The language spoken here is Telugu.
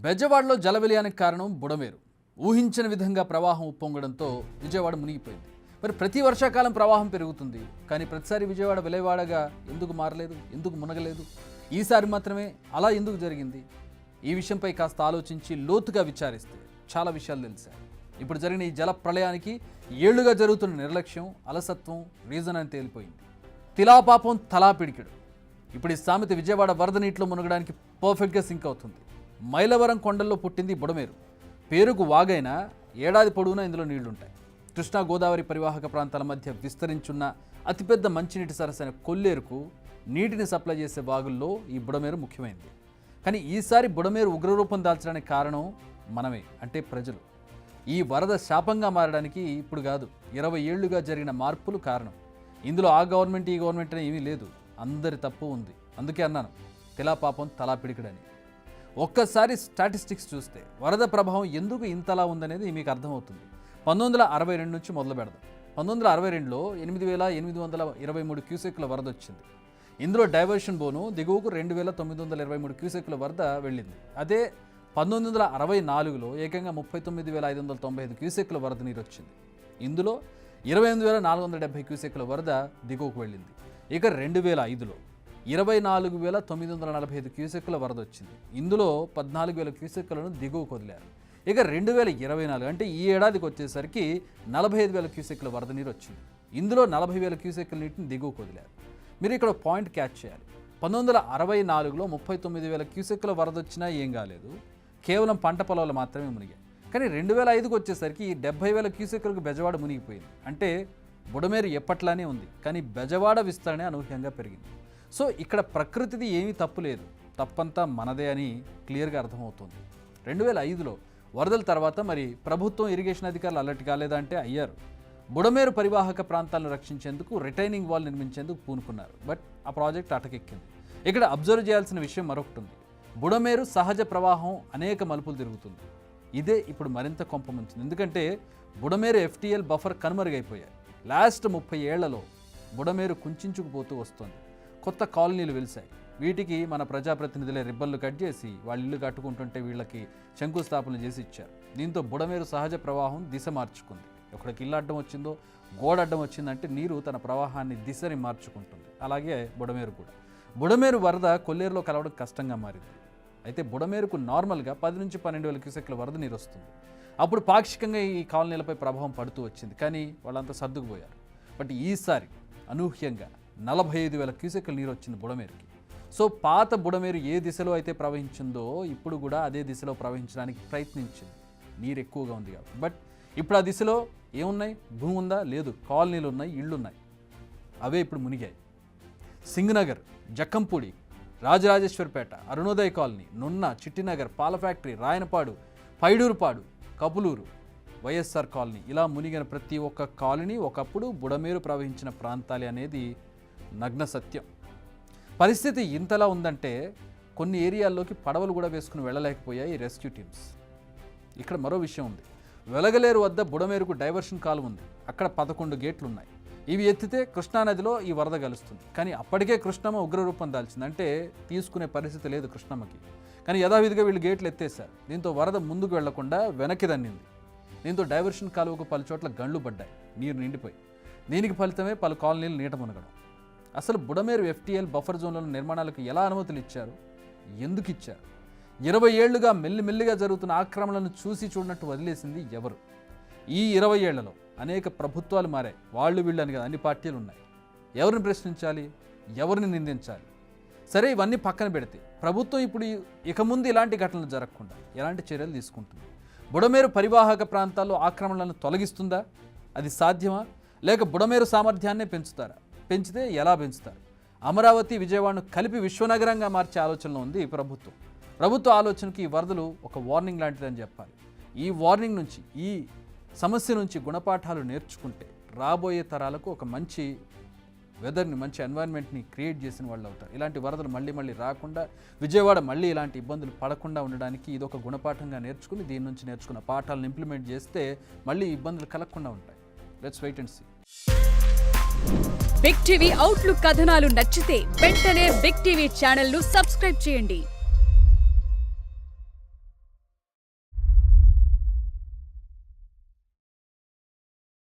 బెజవాడలో జల విలయానికి కారణం బుడమేరు. ఊహించని విధంగా ప్రవాహం ఉప్పొంగడంతో విజయవాడ మునిగిపోయింది. మరి ప్రతి వర్షాకాలం ప్రవాహం పెరుగుతుంది, కానీ ప్రతిసారి విజయవాడ విలయవాడగా ఎందుకు మారలేదు, ఎందుకు మునగలేదు? ఈసారి మాత్రమే అలా ఎందుకు జరిగింది? ఈ విషయంపై కాస్త ఆలోచించి లోతుగా విచారిస్తే చాలా విషయాలు తెలిసాయి. ఇప్పుడు జరిగిన ఈ జల ప్రళయానికి ఏళ్లుగా జరుగుతున్న నిర్లక్ష్యం, అలసత్వం రీజన్ అని తేలిపోయింది. తిలాపాపం తలా పిడికిడు. ఇప్పుడు ఈ సామెత విజయవాడ వరద నీటిలో మునగడానికి పర్ఫెక్ట్గా సింక్ అవుతుంది. మైలవరం కొండల్లో పుట్టింది బుడమేరు. పేరుకు వాగైనా ఏడాది పొడవునా ఇందులో నీళ్లుంటాయి. కృష్ణా గోదావరి పరివాహక ప్రాంతాల మధ్య విస్తరించున్న అతిపెద్ద మంచినీటి సరస్సైన కొల్లేరుకు నీటిని సప్లై చేసే వాగుల్లో ఈ బుడమేరు ముఖ్యమైనది. కానీ ఈసారి బుడమేరు ఉగ్రరూపం దాల్చడానికి కారణం మనమే, అంటే ప్రజలు. ఈ వరద శాపంగా మారడానికి ఇప్పుడు కాదు, 20 ఏళ్లుగా జరిగిన మార్పులు కారణం. ఇందులో ఆ గవర్నమెంట్ ఈ గవర్నమెంట్ అని ఏమీ లేదు, అందరి తప్పు ఉంది. అందుకే అన్నాను తిలాపాపం తలా పిడికిడని. ఒక్కసారి స్టాటిస్టిక్స్ చూస్తే వరద ప్రభావం ఎందుకు ఇంతలా ఉందనేది మీకు అర్థమవుతుంది. 1962 నుంచి మొదలు పెడదాం. 1962లో 8,823 క్యూసెక్ల వరద వచ్చింది. ఇందులో డైవర్షన్ బోను దిగువకు 2,923 క్యూసెక్ల వరద వెళ్ళింది. అదే 1964లో ఏకంగా 39,595 క్యూసెక్ల వరద నీరు వచ్చింది. ఇందులో 28,470 క్యూసెక్ల వరద దిగువకు వెళ్ళింది. ఇక 2005లో 24,945 క్యూసెక్ల వరద వచ్చింది. ఇందులో 14,000 క్యూసెక్లను దిగువకు వదిలారు. ఇక 2024 అంటే ఈ ఏడాదికి వచ్చేసరికి 45,000 క్యూసెక్ల వరద నీరు వచ్చింది. ఇందులో 40,000 క్యూసెక్ల నీటిని దిగువకు వదిలారు. మీరు ఇక్కడ పాయింట్ క్యాచ్ చేయాలి. 1964లో 39,000 క్యూసెక్ల వరద వచ్చినా ఏం కాలేదు, కేవలం పంట పొలాలు మాత్రమే మునిగాయి. కానీ 2005కి వచ్చేసరికి ఈ 70,000 క్యూసెక్లకు బెజవాడ మునిగిపోయింది. అంటే బుడమేరు ఎప్పట్లానే ఉంది, కానీ బెజవాడ విస్తరణ అనూహ్యంగా పెరిగింది. సో ఇక్కడ ప్రకృతిది ఏమీ తప్పు లేదు, తప్పంతా మనదే అని క్లియర్గా అర్థమవుతుంది. 2005లో వరదల తర్వాత మరి ప్రభుత్వం, ఇరిగేషన్ అధికారులు అలర్ట్ కాలేదా అంటే అయ్యారు. బుడమేరు పరివాహక ప్రాంతాలను రక్షించేందుకు రిటైనింగ్ వాల్ నిర్మించేందుకు పూనుకున్నారు. బట్ ఆ ప్రాజెక్ట్ అటకెక్కింది. ఇక్కడ అబ్జర్వ్ చేయాల్సిన విషయం మరొకటి ఉంది. బుడమేరు సహజ ప్రవాహం అనేక మలుపులు తిరుగుతుంది. ఇదే ఇప్పుడు మరింత కొంపముంచింది. ఎందుకంటే బుడమేరు FTL బఫర్ కనుమరుగైపోయాయి. లాస్ట్ 30 ఏళ్లలో బుడమేరు కుంచుకుపోతూ వస్తుంది. కొత్త కాలనీలు వెలిశాయి. వీటికి మన ప్రజాప్రతినిధులే రిబ్బన్లు కట్ చేసి వాళ్ళ ఇల్లు కట్టుకుంటుంటే వీళ్ళకి శంకుస్థాపన చేసి ఇచ్చారు. దీంతో బుడమేరు సహజ ప్రవాహం దిశ మార్చుకుంది. ఒకడికి ఇల్లు అడ్డం వచ్చిందో, గోడ అడ్డం వచ్చిందంటే నీరు తన ప్రవాహాన్ని దిశని మార్చుకుంటుంది. అలాగే బుడమేరు కూడా. బుడమేరు వరద కొల్లేరులో కలవడం కష్టంగా మారింది. అయితే బుడమేరుకు నార్మల్గా 10 నుంచి 12,000 క్యూసెక్ల వరద నీరు వస్తుంది. అప్పుడు పాక్షికంగా ఈ కాలనీలపై ప్రభావం పడుతూ వచ్చింది, కానీ వాళ్ళంతా సర్దుకుపోయారు. బట్ ఈసారి అనూహ్యంగా 45,000 క్యూసెక్ల నీరు వచ్చింది బుడమేరుకి. సో పాత బుడమేరు ఏ దిశలో అయితే ప్రవహించిందో ఇప్పుడు కూడా అదే దిశలో ప్రవహించడానికి ప్రయత్నించింది. నీరు ఎక్కువగా ఉంది కాబట్టి. బట్ ఇప్పుడు ఆ దిశలో ఏమున్నాయి? భూమి ఉందా? లేదు. కాలనీలు ఉన్నాయి, ఇళ్ళు ఉన్నాయి. అవే ఇప్పుడు మునిగాయి. సింగనగర్, జక్కంపూడి, రాజరాజేశ్వరపేట, అరుణోదయ కాలనీ, నున్న, చిట్టినగర్, పాల ఫ్యాక్టరీ, రాయనపాడు, పైడూరుపాడు, కపులూరు, వైఎస్ఆర్ కాలనీ, ఇలా మునిగిన ప్రతి ఒక్క కాలనీ ఒకప్పుడు బుడమేరు ప్రవహించిన ప్రాంతాలే అనేది నగ్న సత్యం. పరిస్థితి ఇంతలా ఉందంటే కొన్ని ఏరియాల్లోకి పడవలు కూడా వేసుకుని వెళ్ళలేకపోయాయి రెస్క్యూ టీమ్స్. ఇక్కడ మరో విషయం ఉంది. వెలగలేరు వద్ద బుడమేరుకు డైవర్షన్ కాలువ ఉంది. అక్కడ 11 గేట్లు ఉన్నాయి. ఇవి ఎత్తితే కృష్ణానదిలో ఈ వరద కలుస్తుంది. కానీ అప్పటికే కృష్ణమ్మ ఉగ్రరూపం దాల్చింది. అంటే తీసుకునే పరిస్థితి లేదు కృష్ణమ్మకి. కానీ యథావిధిగా వీళ్ళు గేట్లు ఎత్తేసారు. దీంతో వరద ముందుకు వెళ్లకుండా వెనక్కి దన్నింది. దీంతో డైవర్షన్ కాలువకు పలు చోట్ల గండ్లు పడ్డాయి, నీరు నిండిపోయి. దీనికి ఫలితమే పలు కాలనీలు నీట మునగడం. అసలు బుడమేరు FTL బఫర్ జోన్లలో నిర్మాణాలకు ఎలా అనుమతులు ఇచ్చారు, ఎందుకు ఇచ్చారు? 20 ఏళ్లుగా మెల్లిమెల్లిగా జరుగుతున్న ఆక్రమణలను చూసి చూడనట్టు వదిలేసింది ఎవరు? ఈ 20 ఏళ్లలో అనేక ప్రభుత్వాలు మారాయి. వాళ్ళు వీళ్ళని కదా, అన్ని పార్టీలు ఉన్నాయి. ఎవరిని ప్రశ్నించాలి, ఎవరిని నిందించాలి? సరే, ఇవన్నీ పక్కన పెడితే ప్రభుత్వం ఇప్పుడు ఇక ముందు ఇలాంటి ఘటనలు జరగకుండా ఎలాంటి చర్యలు తీసుకుంటుంది? బుడమేరు పరివాహక ప్రాంతాల్లో ఆక్రమణలను తొలగిస్తుందా? అది సాధ్యమా? లేక బుడమేరు సామర్థ్యాన్నే పెంచుతారా? పెంచితే ఎలా పెంచుతారు? అమరావతి, విజయవాడను కలిపి విశ్వనగరంగా మార్చే ఆలోచనలో ఉంది ప్రభుత్వం. ప్రభుత్వ ఆలోచనకి ఈ వరదలు ఒక వార్నింగ్ లాంటిదని చెప్పాలి. ఈ వార్నింగ్ నుంచి, ఈ సమస్య నుంచి గుణపాఠాలు నేర్చుకుంటే రాబోయే తరాలకు ఒక మంచి వెదర్ని, మంచి ఎన్వైర్న్మెంట్ని క్రియేట్ చేసిన వాళ్ళు అవుతారు. ఇలాంటి వరదలు మళ్ళీ రాకుండా, విజయవాడ మళ్ళీ ఇలాంటి ఇబ్బందులు పడకుండా ఉండడానికి ఇది ఒక గుణపాఠంగా నేర్చుకుని, దీని నుంచి నేర్చుకున్న పాఠాలను ఇంప్లిమెంట్ చేస్తే మళ్ళీ ఇబ్బందులు కలగకుండా ఉంటాయి. Let's wait and see. Big TV outlook కథనాలు నచ్చితే వెంటనే బిగ్ టీవీ ఛానల్ ను సబ్స్క్రైబ్ చేయండి.